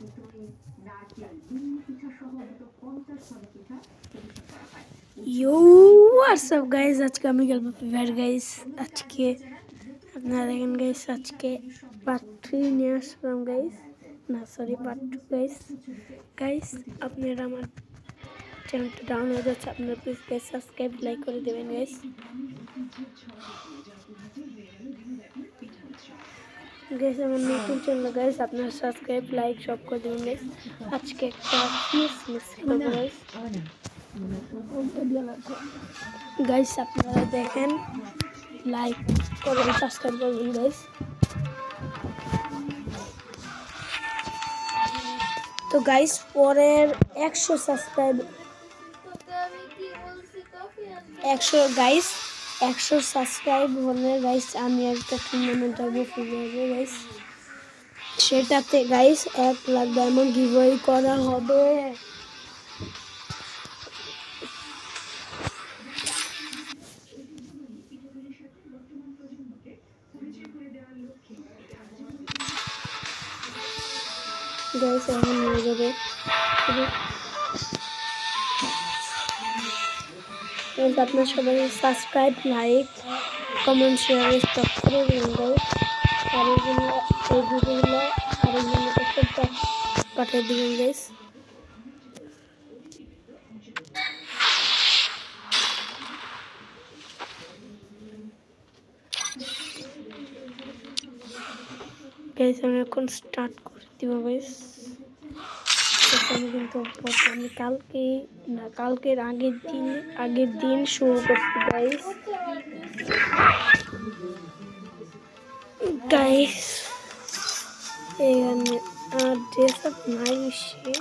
Yo, what's up guys? আজকে আমি গেলাম ফিভার গাইস। আজকে আপনারা দেখেন গাইস, আজকে পার্ট 3 নিয়ে আসলাম গাইস। না সরি, পার্ট 2 গাইস। গাইস আপনারা আমার চ্যানেলটা ডাউন হয়ে যাচ্ছে, আপনারা প্লিজ গাইস সাবস্ক্রাইব লাইক করে দেবেন গাইস। গাইস আমার নতুন চ্যানেল গাইস, আপনারা সাবস্ক্রাইব লাইক সব করে দেবেন গাইস। আজকে একটা ফিস মিস করব গাইস। গাইস আপনারা দেখেন, লাইক করবেন, সাবস্ক্রাইব করবেন গাইস। তো গাইস পরের 100 সাবস্ক্রাইব 100 সাবস্ক্রাইব হলে গাইস আমি একটা টুর্নামেন্ট হবে ফিভারে গাইস। সেটাতে গাইস 1 লাখ ডায়মন্ড গিভঅ্যাওয়ে করা হবে। গাইস এখন নিয়ে যাবে। গাইস আপনারা সবাই subscribe like comment share stop করে দিন গাইস। আর এইগুলো এই ভিডিওগুলো আরেকজনের কাছে পাঠিয়ে দিবেন গাইস। গাইস আমি এখন স্টার্ট করে দিব গাইস। আমি কিন্তু আমি কালকের আগের দিন শুরু করছি গাইস। গাইস এখানে আর ড্রেস আপ নাই বেশি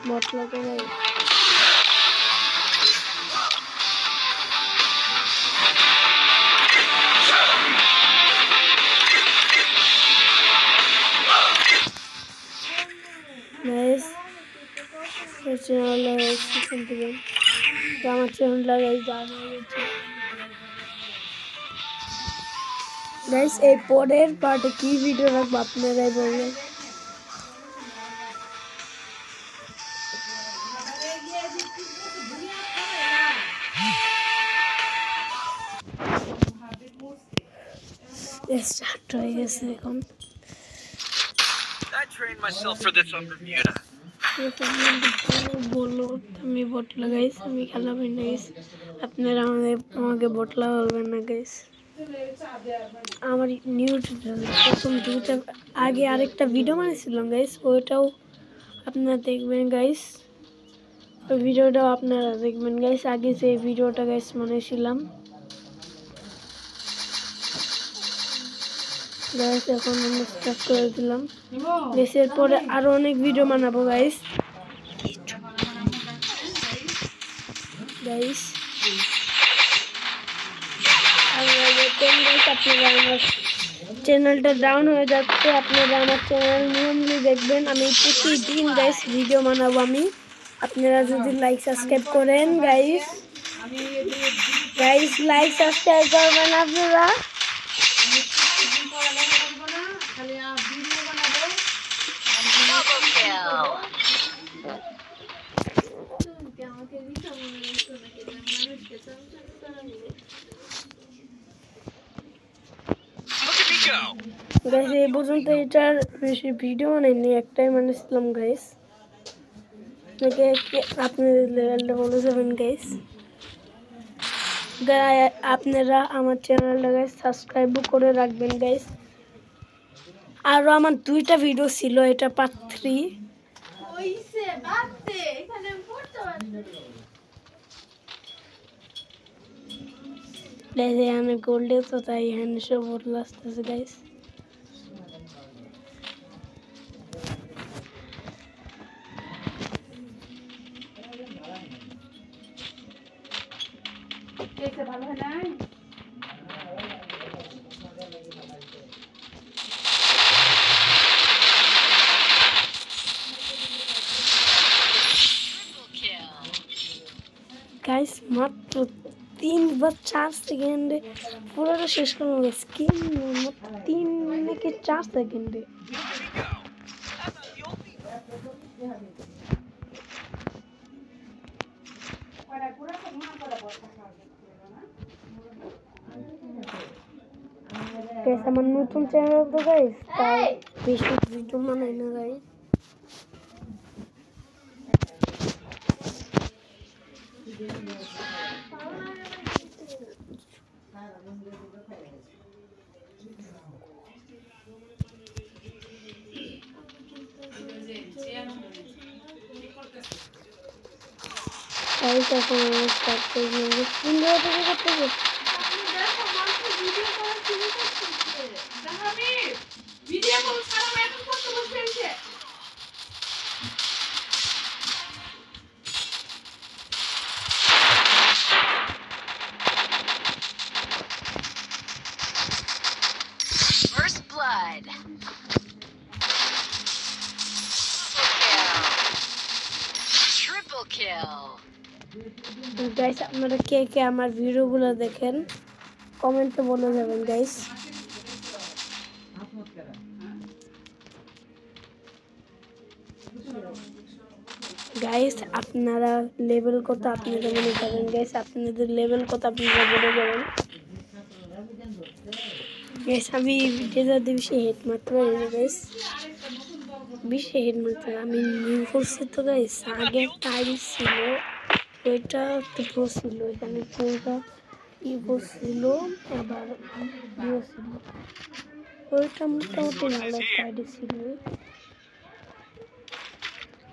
বটলা করে गाइस चैनल আমার চ্যানেলটা গাইস এই পরের পার্টে কি ভিডিও রাখবো আপনারাই বলবেন। স্টার্ট হয়ে গেছে এখন। I trained myself for this on Bermuda. বলো আমি বটলা গাইস, আমি খেলাবেন না গাইস। আপনারা আমাকে বটলা বলবেন না গাইস। আমার নিউ প্রথম আগে আরেকটা ভিডিও বানিয়েছিলাম গাইস, ওইটাও আপনারা দেখবেন গাইস। ওই ভিডিওটাও আপনারা দেখবেন গাইস। আগে যে ভিডিওটা গাইস বানিয়েছিলাম গাইস, এখন আমি স্টার্ট করে দিলাম গাইস। এরপরে আরো অনেক ভিডিও বানাবো গাইস। গাইস আপনারা আমার চ্যানেলটা ডাউন হয়ে যাচ্ছে, আপনারা আমার চ্যানেল নিয়মলি দেখবেন। আমি প্রতিদিন গাইস ভিডিও বানাবো আমি। আপনারা যদি লাইক সাবস্ক্রাইব করেন গাইস লাইক সাবস্ক্রাইব করবেন আপনারা। গাইস এই পর্যন্ত এটার বেশি ভিডিও বানাইনি, একটাই বানিয়েছিলাম গাইস। আপনাদের লেভেলটা বলে যাবেন গাইস। আপনারা আমার চ্যানেলটা গাইস সাবস্ক্রাইবও করে রাখবেন গাইস। আরও আমার 2টা ভিডিও ছিল, এটা পার্ট 3। এখানে গোল্ডে তো তাই এখানে সব বদলে আসতেছে গাইস। ভালো হয় নাই গাইস, মাত্র 3 বা 4 সেকেন্ডে পুরোটা শেষ করলাম গাইস স্কিন 3 নাকি 4 সেকেন্ডে গাইস আমার নতুন চ্যানেল তো গাইস তাই বেশি ভিডিও বানাই না গাইস গাইস এখন আমরা স্টার্ট করে দিলাম সুন্দর করে করতে হবে ভিডিও কল ছাড়া এখন কত বসে First blood. Triple kill. Guys আপনারা কে কে আমার ভিডিওগুলো দেখেন কমেন্টে বলে যাবেন গাইস গাইস আপনারা লেভেল কত আপনারা মনে করেন গাইস আপনাদের লেভেল কত আপনারা বলে যাবেন গাইস আমি ভিডিওটা বেশি হেড মারতে পারি গাইস বেশি হেড মারতে আমি নিউ করছি তো গাইস আগে টাইম ছিল ওইটা একটু প্রো ছিল এখানে পুরোটা ইভো ছিল আবার ইও ছিল ওইটা মোটামুটি ভালো টাইডি ছিল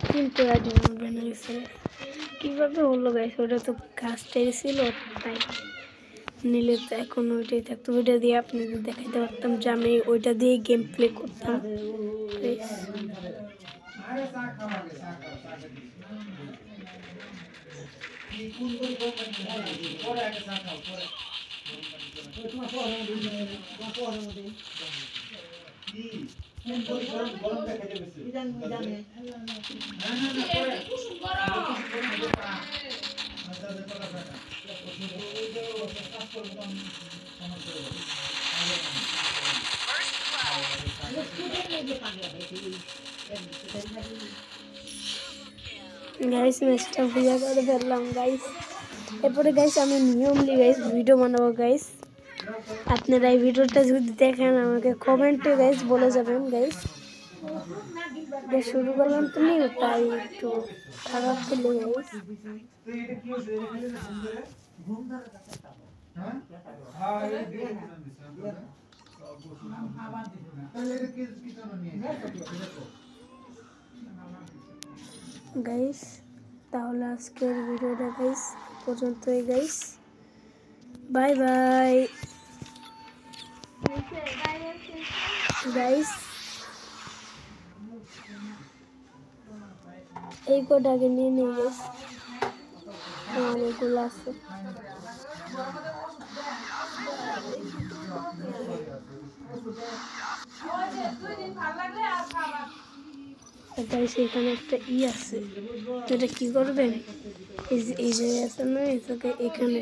কিন্তু আজ বানাইছে কিভাবে হলো গাইস ওটা তো কাস্টের ছিল তাই নিলে তো এখন ওইটাই থাকতো ওইটা দিয়ে আপনাদের দেখাইতে পারতাম যে আমি ওইটা দিয়ে গেম প্লে করতাম গাইস ম্যাচটা বুঝা করে ফেললাম গাইস এরপরে গাইস আমি নিয়মলি গাইস ভিডিও বানাবো গাইস আপনারা এই ভিডিওটা যদি দেখেন আমাকে কমেন্টে গাইস বলে যাবেন গাইস শুরু করলাম তো নিউ তাই একটু খারাপ ছিল গাইস গাইস তাহলে আজকের ভিডিওটা গাইস পর্যন্তই গাইস বাই বাই গাইস এই কোডটাকে নিয়ে নিয়ে গাইস অনেকগুলো আছে গাইস এখানে একটা আছে এটা কি করবেন এই যে আছে না এটাকে এখানে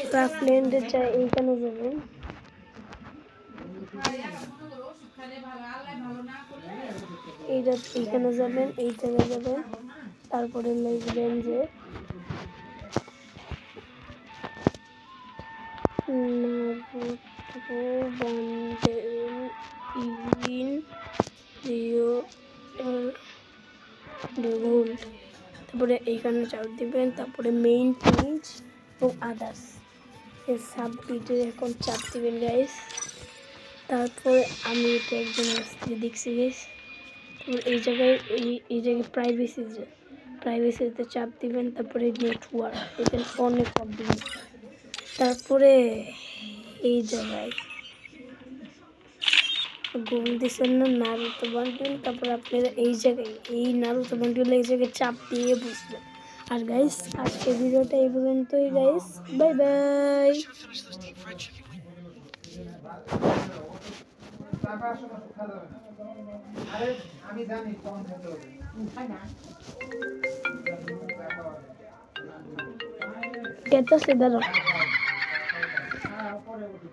ক্রাফটল্যান্ডে চাই এইখানে যাবেন এইটা এইখানে যাবেন এই জায়গায় যাবেন তারপরে লিখবেন যে তারপরে এইখানে চাপ দিবেন তারপরে মেইন পেজ ও আদার্স এই সাবটিতে এখন চাপ দিবেন গাইস তারপরে আমি এটা একদম আস্তে দেখছি গাইস এই জায়গায় প্রাইভেসিতে চাপ দিবেন তারপরে নেটওয়ার্ক এখানে অনেক দিবেন তারপরে এই জায়গায় গোল দিচ্ছেন না নারুতো বান্ডেল তারপর আপনারা এই জায়গায় এই নারুতো বান্ডেল এই জায়গায় চাপ দিয়ে বুঝবেন আর গাইস আজকে ভিডিওটা এই পর্যন্তই গাইস বাই বাই আমি জানি কোন খেতে হবে খেতে আছে দাঁড়াও। হ্যাঁ পরে উঠি